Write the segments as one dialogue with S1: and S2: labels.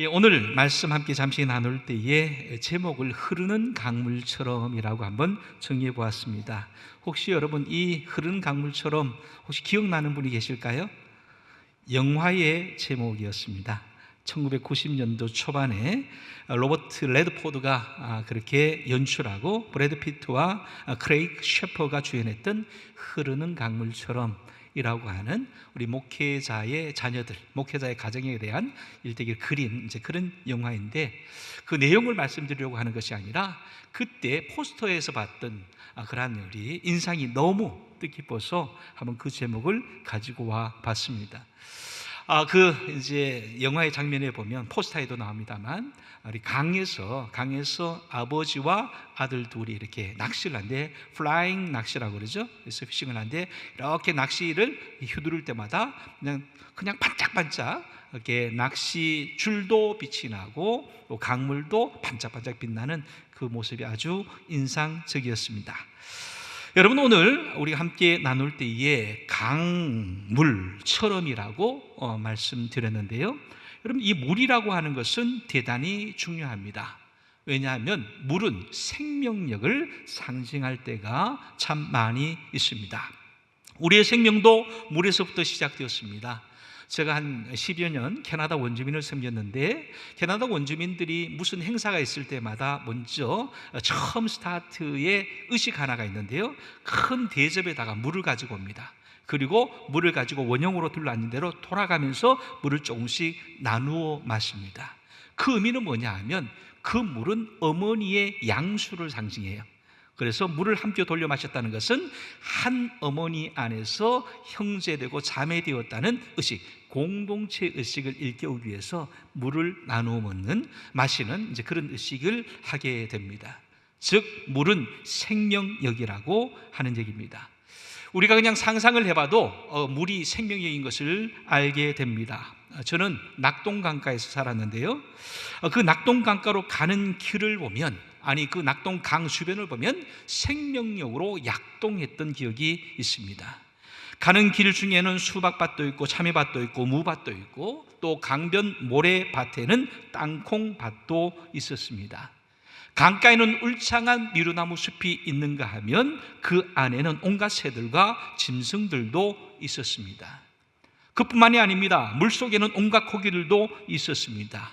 S1: 오늘 말씀 함께 잠시 나눌 때에 제목을 흐르는 강물처럼이라고 한번 정리해 보았습니다. 혹시 여러분 이 흐르는 강물처럼 혹시 기억나는 분이 계실까요? 영화의 제목이었습니다. 1990년도 초반에 로버트 레드포드가 그렇게 연출하고 브래드 피트와 크레이그 셰퍼가 주연했던 흐르는 강물처럼 이라고 하는 우리 목회자의 자녀들, 목회자의 가정에 대한 일대기를 그린 이제 그런 영화인데, 그 내용을 말씀드리려고 하는 것이 아니라 그때 포스터에서 봤던 그러한 우리 인상이 너무 뜻깊어서 한번 그 제목을 가지고 와 봤습니다. 그 이제 영화의 장면에 보면 포스터에도 나옵니다만, 우리 강에서 아버지와 아들 둘이 이렇게 낚시를 하는데, 플라잉 낚시라고 그러죠. 그래서 피싱을 하는데 이렇게 낚시를 휘두를 때마다 그냥 반짝반짝 이렇게 낚시 줄도 빛이 나고 또 강물도 반짝반짝 빛나는 그 모습이 아주 인상적이었습니다. 여러분, 오늘 우리가 함께 나눌 때에 강물처럼이라고 말씀드렸는데요. 여러분, 이 물이라고 하는 것은 대단히 중요합니다. 왜냐하면 물은 생명력을 상징할 때가 참 많이 있습니다. 우리의 생명도 물에서부터 시작되었습니다. 제가 한 10여 년 캐나다 원주민을 섬겼는데, 캐나다 원주민들이 무슨 행사가 있을 때마다 먼저 처음 스타트에 의식 하나가 있는데요, 큰 대접에다가 물을 가지고 옵니다. 그리고 물을 가지고 원형으로 둘러앉은 대로 돌아가면서 물을 조금씩 나누어 마십니다. 그 의미는 뭐냐 하면, 그 물은 어머니의 양수를 상징해요. 그래서 물을 함께 돌려 마셨다는 것은 한 어머니 안에서 형제되고 자매되었다는 의식, 공동체 의식을 일깨우기 위해서 물을 나누어 마시는 이제 그런 의식을 하게 됩니다. 즉, 물은 생명력이라고 하는 얘기입니다. 우리가 그냥 상상을 해봐도 물이 생명력인 것을 알게 됩니다. 저는 낙동강가에서 살았는데요, 그 낙동강가로 가는 길을 보면, 그 낙동강 주변을 보면 생명력으로 약동했던 기억이 있습니다. 가는 길 중에는 수박밭도 있고 참외밭도 있고 무밭도 있고, 또 강변 모래밭에는 땅콩밭도 있었습니다. 강가에는 울창한 미루나무 숲이 있는가 하면 그 안에는 온갖 새들과 짐승들도 있었습니다. 그뿐만이 아닙니다. 물속에는 온갖 고기들도 있었습니다.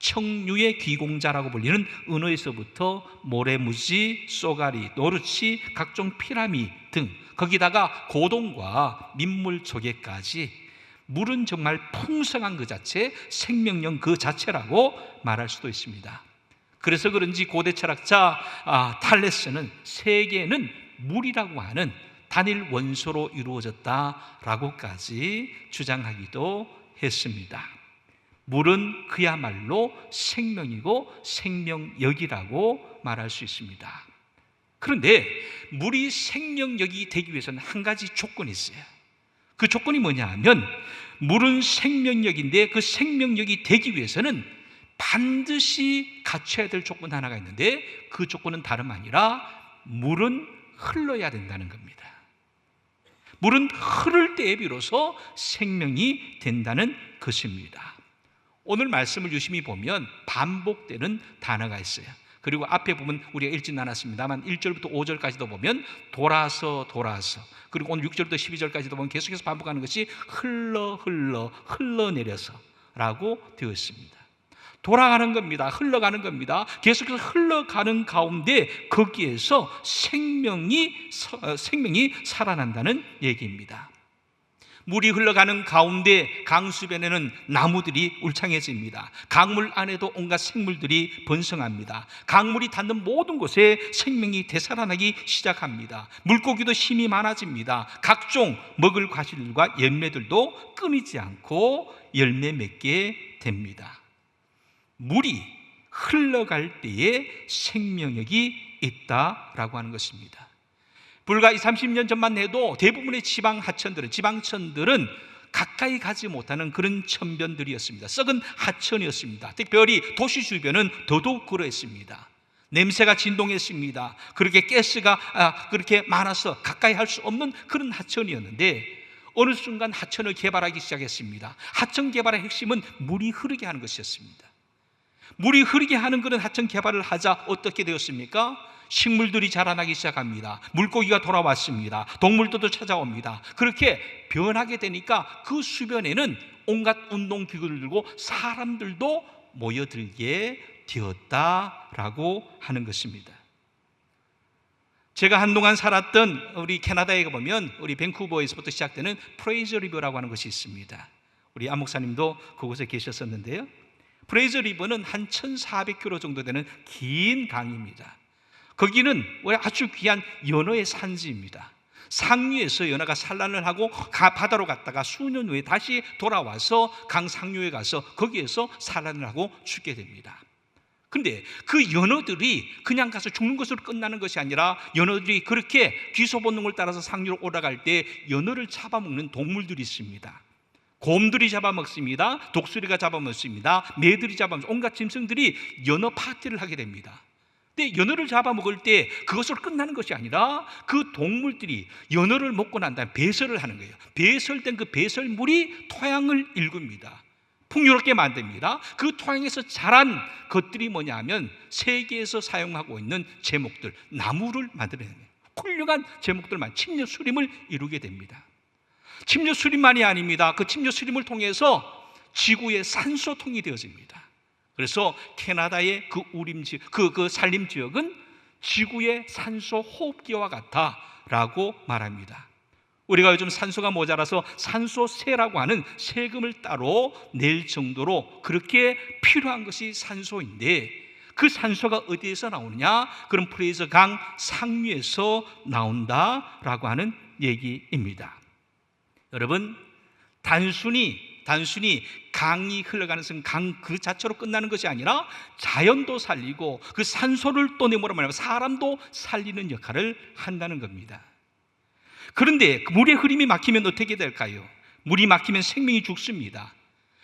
S1: 청류의 귀공자라고 불리는 은어에서부터 모래무지, 쏘가리, 노루치, 각종 피라미 등, 거기다가 고동과 민물 조개까지, 물은 정말 풍성한 그 자체, 생명력 그 자체라고 말할 수도 있습니다. 그래서 그런지 고대 철학자 탈레스는 세계는 물이라고 하는 단일 원소로 이루어졌다라고까지 주장하기도 했습니다. 물은 그야말로 생명이고 생명력이라고 말할 수 있습니다. 그런데 물이 생명력이 되기 위해서는 한 가지 조건이 있어요. 그 조건이 뭐냐 하면, 물은 생명력인데 그 생명력이 되기 위해서는 반드시 갖춰야 될 조건 하나가 있는데, 그 조건은 다름 아니라 물은 흘러야 된다는 겁니다. 물은 흐를 때에 비로소 생명이 된다는 것입니다. 오늘 말씀을 유심히 보면 반복되는 단어가 있어요. 그리고 앞에 보면 우리가 읽진 않았습니다만 1절부터 5절까지도 보면 돌아서, 그리고 오늘 6절부터 12절까지도 보면 계속해서 반복하는 것이 흘러내려서 라고 되어 있습니다. 돌아가는 겁니다. 흘러가는 겁니다. 계속해서 흘러가는 가운데 거기에서 생명이 살아난다는 얘기입니다. 물이 흘러가는 가운데 강수변에는 나무들이 울창해집니다. 강물 안에도 온갖 생물들이 번성합니다. 강물이 닿는 모든 곳에 생명이 되살아나기 시작합니다. 물고기도 힘이 많아집니다. 각종 먹을 과실과 열매들도 끊이지 않고 열매 맺게 됩니다. 물이 흘러갈 때에 생명력이 있다라고 하는 것입니다. 불과 30년 전만 해도 대부분의 지방천들은 가까이 가지 못하는 그런 천변들이었습니다. 썩은 하천이었습니다. 특별히 도시 주변은 더더욱 그러했습니다. 냄새가 진동했습니다. 그렇게 가스가 그렇게 많아서 가까이 할 수 없는 그런 하천이었는데, 어느 순간 하천을 개발하기 시작했습니다. 하천 개발의 핵심은 물이 흐르게 하는 것이었습니다. 물이 흐르게 하는 그런 하천 개발을 하자 어떻게 되었습니까? 식물들이 자라나기 시작합니다. 물고기가 돌아왔습니다. 동물들도 찾아옵니다. 그렇게 변하게 되니까 그 주변에는 온갖 운동기구를 들고 사람들도 모여들게 되었다라고 하는 것입니다. 제가 한동안 살았던 우리 캐나다에 보면 우리 밴쿠버에서부터 시작되는 프레이저 리버라고 하는 것이 있습니다. 우리 안 목사님도 그곳에 계셨었는데요. 프레이저 리버는 한 1400km 정도 되는 긴 강입니다. 거기는 아주 귀한 연어의 산지입니다. 상류에서 연어가 산란을 하고 바다로 갔다가 수년 후에 다시 돌아와서 강 상류에 가서 거기에서 산란을 하고 죽게 됩니다. 근데 그 연어들이 그냥 가서 죽는 것으로 끝나는 것이 아니라 연어들이 그렇게 귀소 본능을 따라서 상류로 올라갈 때 연어를 잡아먹는 동물들이 있습니다. 곰들이 잡아먹습니다. 독수리가 잡아먹습니다. 매들이 잡아먹습니다. 온갖 짐승들이 연어 파티를 하게 됩니다. 근데 연어를 잡아먹을 때 그것으로 끝나는 것이 아니라 그 동물들이 연어를 먹고 난 다음에 배설을 하는 거예요. 배설된 그 배설물이 토양을 일굽니다. 풍요롭게 만듭니다. 그 토양에서 자란 것들이 뭐냐 하면 세계에서 사용하고 있는 제목들, 나무를 만들어내는 훌륭한 제목들만 침려 수림을 이루게 됩니다. 침려 수림만이 아닙니다. 그 침려 수림을 통해서 지구의 산소통이 되어집니다. 그래서 캐나다의 그 우림지, 그 산림 지역은 지구의 산소 호흡기와 같다라고 말합니다. 우리가 요즘 산소가 모자라서 산소세라고 하는 세금을 따로 낼 정도로 그렇게 필요한 것이 산소인데, 그 산소가 어디에서 나오느냐? 그럼 프레이저 강 상류에서 나온다라고 하는 얘기입니다. 여러분, 단순히 강이 흘러가는 것은 강 그 자체로 끝나는 것이 아니라 자연도 살리고 그 산소를 또 내모로 말하면 사람도 살리는 역할을 한다는 겁니다. 그런데 물의 흐름이 막히면 어떻게 될까요? 물이 막히면 생명이 죽습니다.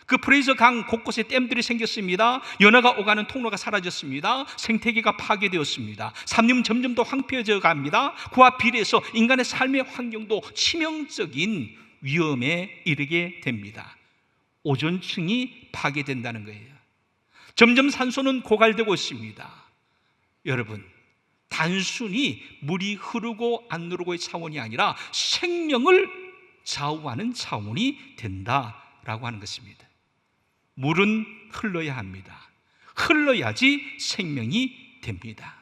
S1: 그 프레이저 강 곳곳에 댐들이 생겼습니다. 연어가 오가는 통로가 사라졌습니다. 생태계가 파괴되었습니다. 산림 점점 더 황폐해져 갑니다. 그와 비례해서 인간의 삶의 환경도 치명적인 위험에 이르게 됩니다. 오존층이 파괴된다는 거예요. 점점 산소는 고갈되고 있습니다. 여러분, 단순히 물이 흐르고 안 흐르고의 차원이 아니라 생명을 좌우하는 차원이 된다라고 하는 것입니다. 물은 흘러야 합니다. 흘러야지 생명이 됩니다.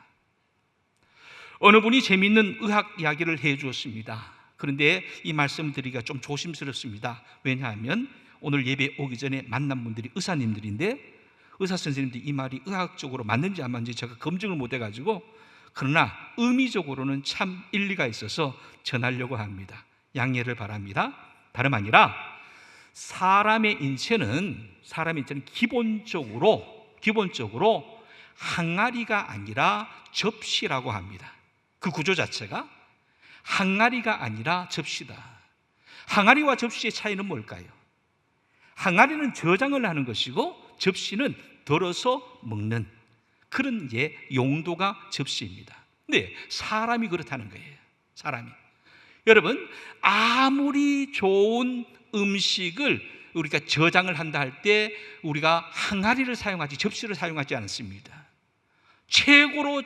S1: 어느 분이 재미있는 의학 이야기를 해 주었습니다. 그런데 이 말씀 드리기가 좀 조심스럽습니다. 왜냐하면 오늘 예배 오기 전에 만난 분들이 의사님들인데, 의사 선생님들이 이 말이 의학적으로 맞는지 안 맞는지 제가 검증을 못 해가지고, 그러나 의미적으로는 참 일리가 있어서 전하려고 합니다. 양해를 바랍니다. 다름 아니라 사람의 인체는 기본적으로 항아리가 아니라 접시라고 합니다. 그 구조 자체가 항아리가 아니라 접시다. 항아리와 접시의 차이는 뭘까요? 항아리는 저장을 하는 것이고 접시는 덜어서 먹는 그런 용도가 접시입니다. 근데 사람이 그렇다는 거예요. 사람이. 여러분, 아무리 좋은 음식을 우리가 저장을 한다 할 때 우리가 항아리를 사용하지 접시를 사용하지 않습니다. 최고로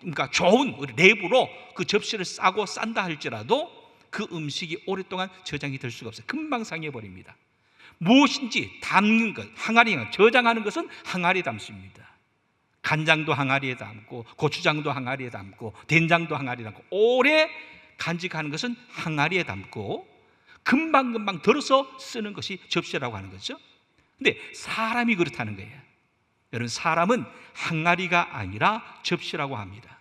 S1: 그러니까 좋은 랩으로 그 접시를 싸고 싼다 할지라도 그 음식이 오랫동안 저장이 될 수가 없어요. 금방 상해버립니다. 무엇인지 담는 것, 항아리가 저장하는 것은 항아리에 담습니다. 간장도 항아리에 담고, 고추장도 항아리에 담고, 된장도 항아리에 담고, 오래 간직하는 것은 항아리에 담고 금방금방 덜어서 쓰는 것이 접시라고 하는 거죠. 근데 사람이 그렇다는 거예요. 여러분, 사람은 항아리가 아니라 접시라고 합니다.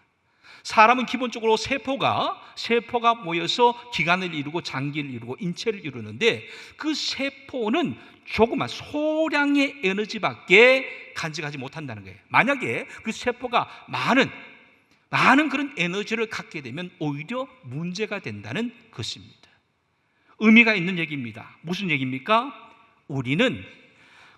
S1: 사람은 기본적으로 세포가 모여서 기관을 이루고 장기를 이루고 인체를 이루는데, 그 세포는 조그만 소량의 에너지밖에 간직하지 못한다는 거예요. 만약에 그 세포가 많은 그런 에너지를 갖게 되면 오히려 문제가 된다는 것입니다. 의미가 있는 얘기입니다. 무슨 얘기입니까? 우리는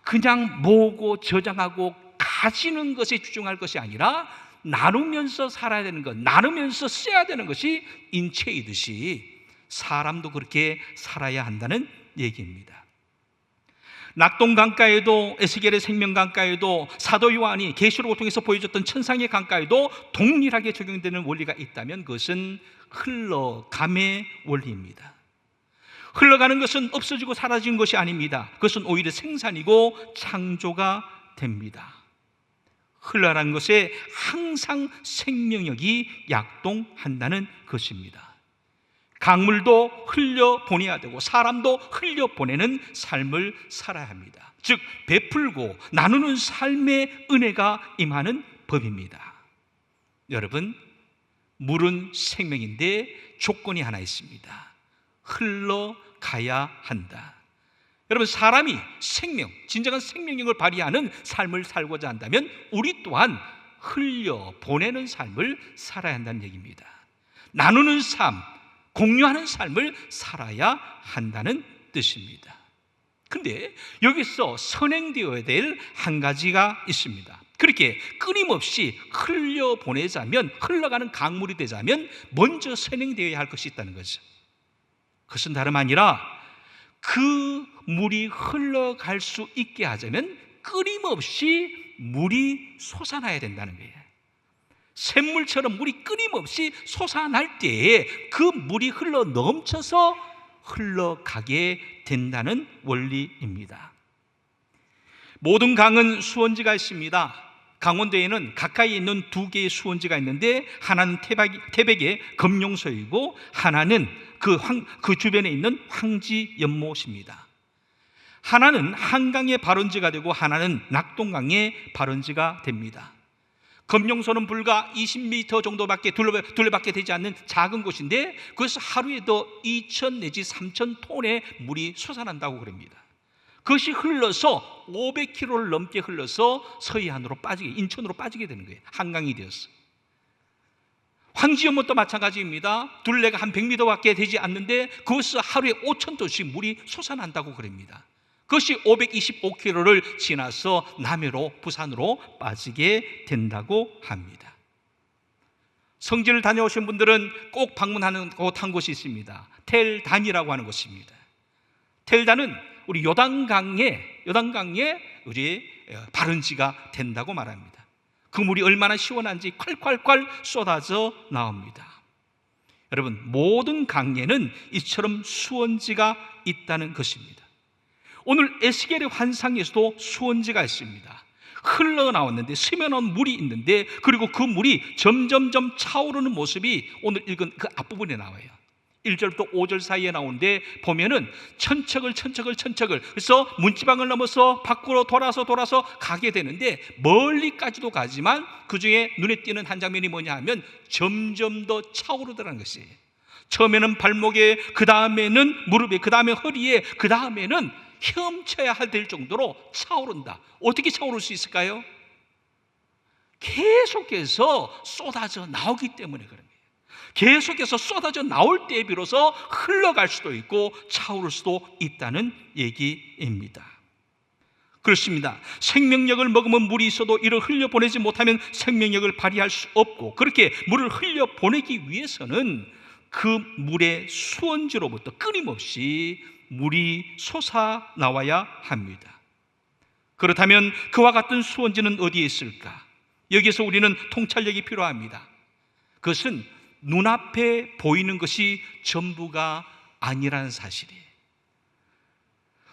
S1: 그냥 모으고 저장하고 가지는 것에 집중할 것이 아니라 나누면서 살아야 되는 것, 나누면서 써야 되는 것이 인체이듯이 사람도 그렇게 살아야 한다는 얘기입니다. 낙동 강가에도, 에스겔의 생명 강가에도, 사도 요한이 계시록을 통해서 보여줬던 천상의 강가에도 동일하게 적용되는 원리가 있다면 그것은 흘러감의 원리입니다. 흘러가는 것은 없어지고 사라진 것이 아닙니다. 그것은 오히려 생산이고 창조가 됩니다. 흘러가는 것에 항상 생명력이 약동한다는 것입니다. 강물도 흘려보내야 되고 사람도 흘려보내는 삶을 살아야 합니다. 즉 베풀고 나누는 삶의 은혜가 임하는 법입니다. 여러분, 물은 생명인데 조건이 하나 있습니다. 흘러가야 한다. 여러분, 사람이 생명, 진정한 생명력을 발휘하는 삶을 살고자 한다면 우리 또한 흘려보내는 삶을 살아야 한다는 얘기입니다. 나누는 삶, 공유하는 삶을 살아야 한다는 뜻입니다. 근데 여기서 선행되어야 될 한 가지가 있습니다. 그렇게 끊임없이 흘려보내자면, 흘러가는 강물이 되자면 먼저 선행되어야 할 것이 있다는 거죠. 그것은 다름 아니라 그 물이 흘러갈 수 있게 하자면 끊임없이 물이 솟아나야 된다는 거예요. 샘물처럼 물이 끊임없이 솟아날 때에 그 물이 흘러 넘쳐서 흘러가게 된다는 원리입니다. 모든 강은 수원지가 있습니다. 강원도에는 가까이 있는 두 개의 수원지가 있는데 하나는 태백의 금룡서이고 하나는 그 주변에 있는 황지 연못입니다. 하나는 한강의 발원지가 되고 하나는 낙동강의 발원지가 됩니다. 금룡소는 불과 20m 정도밖에 둘레밖에 되지 않는 작은 곳인데 그것은 하루에도 2,000 내지 3,000톤의 물이 솟아난다고 그럽니다. 그것이 흘러서 500km를 넘게 흘러서 서해안으로 빠지게, 인천으로 빠지게 되는 거예요. 한강이 되었어요. 황지연못도 마찬가지입니다. 둘레가 한 100m밖에 되지 않는데 그것은 하루에 5,000톤씩 물이 솟아난다고 그럽니다. 그것이 525km를 지나서 남해로, 부산으로 빠지게 된다고 합니다. 성지를 다녀오신 분들은 꼭 방문하는 곳 한 곳이 있습니다. 텔단이라고 하는 곳입니다. 텔단은 우리 요단강에 우리 발원지가 된다고 말합니다. 그 물이 얼마나 시원한지 콸콸콸 쏟아져 나옵니다. 여러분, 모든 강에는 이처럼 수원지가 있다는 것입니다. 오늘 에스겔의 환상에서도 수원지가 있습니다. 흘러나왔는데 스며나온 물이 있는데 그리고 그 물이 점점점 차오르는 모습이 오늘 읽은 그 앞부분에 나와요. 1절부터 5절 사이에 나오는데 보면은 천척을 그래서 문지방을 넘어서 밖으로 돌아서 가게 되는데 멀리까지도 가지만 그 중에 눈에 띄는 한 장면이 뭐냐 하면 점점 더 차오르더라는 것이에요. 처음에는 발목에, 그 다음에는 무릎에, 그 다음에 허리에, 그 다음에는 헤엄쳐야 될 정도로 차오른다. 어떻게 차오를 수 있을까요? 계속해서 쏟아져 나오기 때문에 그런 거예요. 계속해서 쏟아져 나올 때에 비로소 흘러갈 수도 있고 차오를 수도 있다는 얘기입니다. 그렇습니다. 생명력을 먹으면 물이 있어도 이를 흘려보내지 못하면 생명력을 발휘할 수 없고, 그렇게 물을 흘려보내기 위해서는 그 물의 수원지로부터 끊임없이 물이 솟아나와야 합니다. 그렇다면 그와 같은 수원지는 어디에 있을까? 여기서 우리는 통찰력이 필요합니다. 그것은 눈앞에 보이는 것이 전부가 아니라는 사실이에요.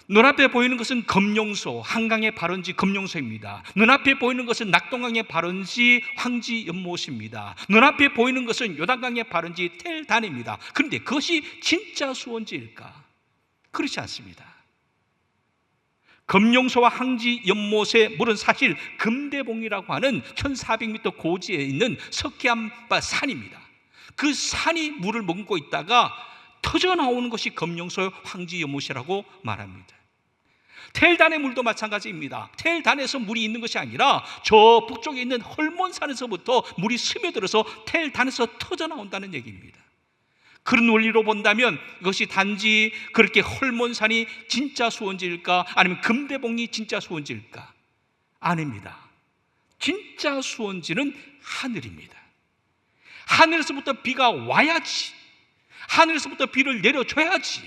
S1: 눈앞에 보이는 것은 금룡소, 한강의 발원지 금룡소입니다. 눈앞에 보이는 것은 낙동강의 발원지 황지 연못입니다. 눈앞에 보이는 것은 요단강의 발원지 텔단입니다. 그런데 그것이 진짜 수원지일까? 그렇지 않습니다. 금룡소와 황지 연못의 물은 사실 금대봉이라고 하는 1400m 고지에 있는 석회암바 산입니다. 그 산이 물을 머금고 있다가 터져 나오는 것이 금룡소 황지 연못이라고 말합니다. 텔단의 물도 마찬가지입니다. 텔단에서 물이 있는 것이 아니라 저 북쪽에 있는 헐몬산에서부터 물이 스며들어서 텔단에서 터져 나온다는 얘기입니다. 그런 원리로 본다면 이것이 단지 그렇게 헐몬산이 진짜 수원지일까, 아니면 금대봉이 진짜 수원지일까? 아닙니다. 진짜 수원지는 하늘입니다. 하늘에서부터 비가 와야지, 하늘에서부터 비를 내려줘야지,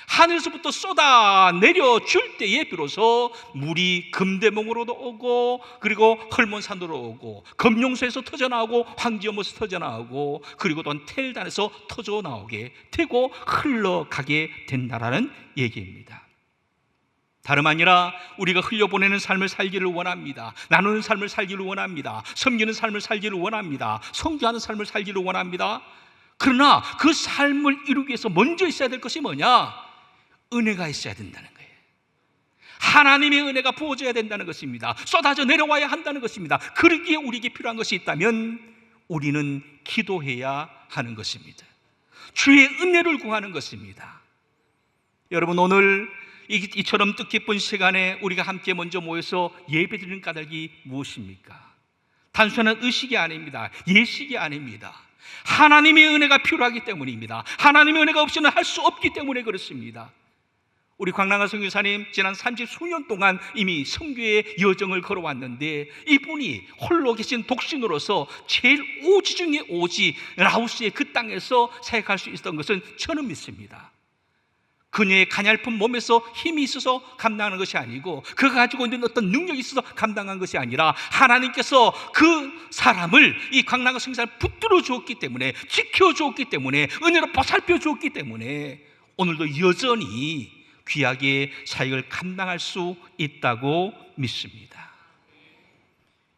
S1: 하늘에서부터 쏟아 내려줄 때에 비로소 물이 금대봉으로도 오고, 그리고 헐몬산으로 오고, 금용소에서 터져나오고, 황지연못에서 터져나오고, 그리고 또한 텔단에서 터져나오게 되고 흘러가게 된다라는 얘기입니다. 다름 아니라 우리가 흘려보내는 삶을 살기를 원합니다. 나누는 삶을 살기를 원합니다. 섬기는 삶을 살기를 원합니다. 성교하는 삶을 살기를 원합니다. 그러나 그 삶을 이루기 위해서 먼저 있어야 될 것이 뭐냐? 은혜가 있어야 된다는 거예요. 하나님의 은혜가 부어져야 된다는 것입니다. 쏟아져 내려와야 한다는 것입니다. 그러기에 우리에게 필요한 것이 있다면 우리는 기도해야 하는 것입니다. 주의 은혜를 구하는 것입니다. 여러분, 오늘 이처럼 뜻깊은 시간에 우리가 함께 먼저 모여서 예배드리는 까닭이 무엇입니까? 단순한 의식이 아닙니다. 예식이 아닙니다. 하나님의 은혜가 필요하기 때문입니다. 하나님의 은혜가 없이는 할 수 없기 때문에 그렇습니다. 우리 광랑한 선교사님 지난 30수년 동안 이미 선교의 여정을 걸어왔는데, 이분이 홀로 계신 독신으로서 제일 오지 중에 오지, 라오스의 그 땅에서 사역할 수 있었던 것은 저는 믿습니다. 그녀의 가냘픈 몸에서 힘이 있어서 감당하는 것이 아니고, 그가 가지고 있는 어떤 능력이 있어서 감당한 것이 아니라, 하나님께서 그 사람을, 이 광랑한 선교사를 붙들어 주었기 때문에, 지켜 주었기 때문에, 은혜로 보살펴 주었기 때문에 오늘도 여전히 귀하게 사역을 감당할 수 있다고 믿습니다.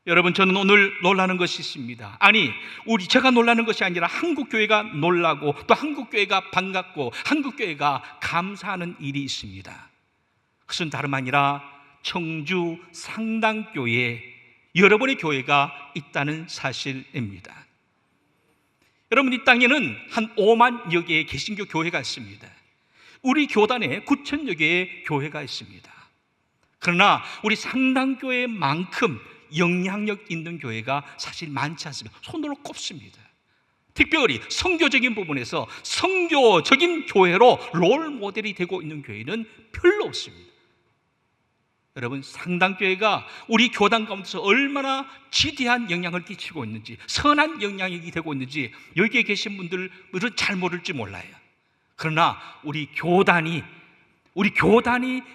S1: 여러분, 저는 오늘 놀라는 것이 있습니다. 아니, 제가 놀라는 것이 아니라 한국교회가 놀라고, 또 한국교회가 반갑고, 한국교회가 감사하는 일이 있습니다. 그것은 다름 아니라 청주 상당교회에 여러분의 교회가 있다는 사실입니다. 여러분, 이 땅에는 한 5만여 개의 개신교 교회가 있습니다. 우리 교단에 9천여 개의 교회가 있습니다. 그러나 우리 상당교회만큼 영향력 있는 교회가 사실 많지 않습니다. 손으로 꼽습니다. 특별히 선교적인 부분에서 선교적인 교회로 롤 모델이 되고 있는 교회는 별로 없습니다. 여러분, 상당교회가 우리 교단 가운데서 얼마나 지대한 영향을 끼치고 있는지, 선한 영향력이 되고 있는지 여기에 계신 분들은 잘 모를지 몰라요. 그러나 우리 교단이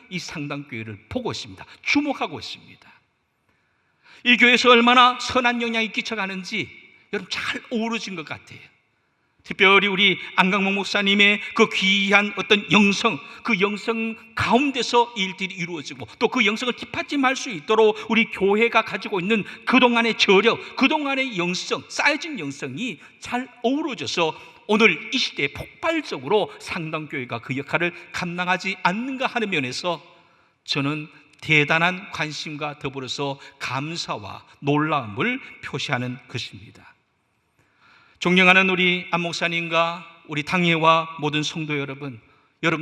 S1: 이 상당교회를 보고 있습니다. 주목하고 있습니다. 이 교회에서 얼마나 선한 영향이 끼쳐가는지 여러분 잘 어우러진 것 같아요. 특별히 우리 안강목 목사님의 그 귀한 어떤 영성, 그 영성 가운데서 일들이 이루어지고, 또 그 영성을 뒷받침할 수 있도록 우리 교회가 가지고 있는 그동안의 저력, 그동안의 영성, 쌓여진 영성이 잘 어우러져서 오늘 이 시대에 폭발적으로 상당교회가 그 역할을 감당하지 않는가 하는 면에서 저는 대단한 관심과 더불어서 감사와 놀라움을 표시하는 것입니다. 존경하는 우리 안 목사님과 우리 당회와 모든 성도 여러분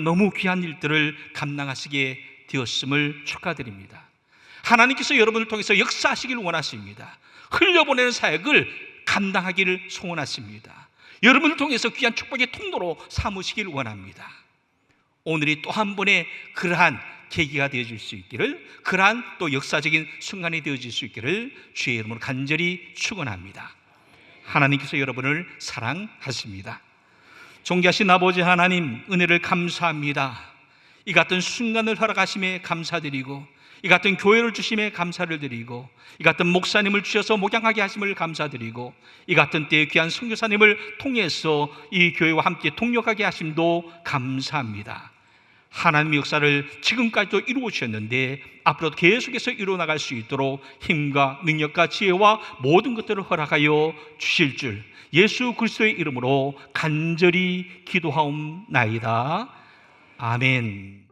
S1: 너무 귀한 일들을 감당하시게 되었음을 축하드립니다. 하나님께서 여러분을 통해서 역사하시기를 원하십니다. 흘려보내는 사역을 감당하기를 소원하십니다. 여러분을 통해서 귀한 축복의 통로로 삼으시길 원합니다. 오늘이 또 한 번의 그러한 계기가 되어질 수 있기를, 그러한 또 역사적인 순간이 되어질 수 있기를 주의 이름으로 간절히 축원합니다. 하나님께서 여러분을 사랑하십니다. 존귀하신 아버지 하나님, 은혜를 감사합니다. 이 같은 순간을 허락하심에 감사드리고, 이 같은 교회를 주심에 감사를 드리고, 이 같은 목사님을 주셔서 목양하게 하심을 감사드리고, 이 같은 때에 귀한 선교사님을 통해서 이 교회와 함께 동역하게 하심도 감사합니다. 하나님의 역사를 지금까지도 이루어 주셨는데 앞으로도 계속해서 이루어나갈 수 있도록 힘과 능력과 지혜와 모든 것들을 허락하여 주실 줄 예수 그리스도의 이름으로 간절히 기도하옵나이다. 아멘.